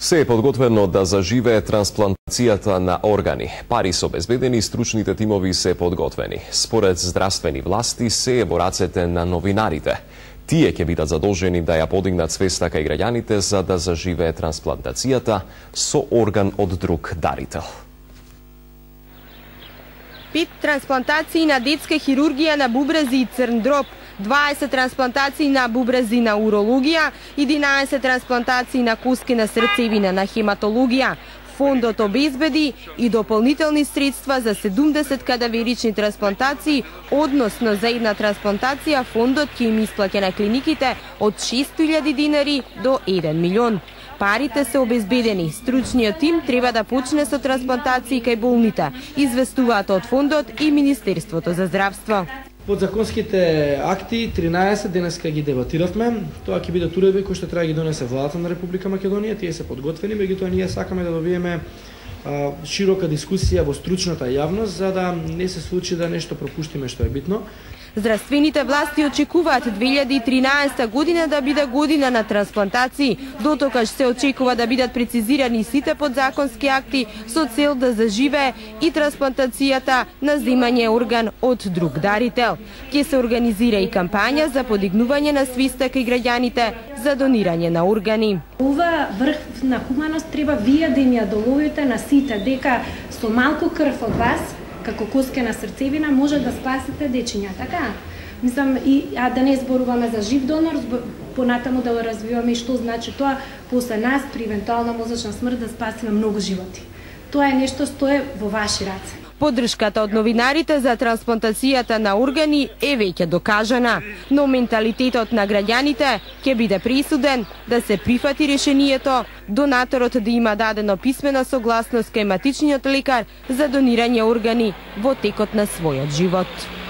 Се е подготвено да заживее трансплантацијата на органи. Пари се обезбедени, стручните тимови се подготвени. Според здравствени власти се е во рацете на новинарите. Тие ќе бидат задолжени да ја подигнат свеста кај граѓаните за да заживее трансплантацијата со орган од друг дарител. 5 трансплантации на детска хирургија на бубрези и црн дроб, 20 трансплантации на бубрези на урологија, 11 трансплантации на коски на срцевина на хематологија. Фондот обезбеди и дополнителни средства за 70 кадаверични трансплантации, односно за една трансплантација фондот ќе им исплаќа на клиниките од 6.000 динари до 1 милион. Парите се обезбедени. Стручниот тим треба да почне со трансплантации кај болните, известуваат од фондот и Министерството за здравство. Подзаконските акти 13 денеска ги дебатиравме. Тоа ќе бидат уредби кои што треба да ги донесе владата на Република Македонија. Тие се подготвени, меѓутоа ние сакаме да добиеме широка дискусија во стручната јавност за да не се случи да нешто пропуштиме што е битно. Здравствените власти очекуваат 2013 година да биде година на трансплантации. Дотокаш се очекува да бидат прецизирани сите подзаконски акти со цел да заживее и трансплантацијата на земање орган од друг дарител. Ќе се организира и кампања за подигнување на свиста кај граѓаните за донирање на органи. Ова врв на хуманост треба вие да им ја доловите на сите, дека со малку крв од вас како коска на срцевина може да спасите дечиња, така? Мислам, а да не зборуваме за жив донор, понатаму да го развиваме и што значи тоа после нас при евентуална мозочна смрт да спасиме многу животи. Тоа е нешто што е во ваши раце. Поддршката од новинарите за трансплантацијата на органи е веќе докажана, но менталитетот на граѓаните ќе биде присуден да се прифати решението донаторот да има дадено писмена согласност кај матичниот лекар за донирање органи во текот на својот живот.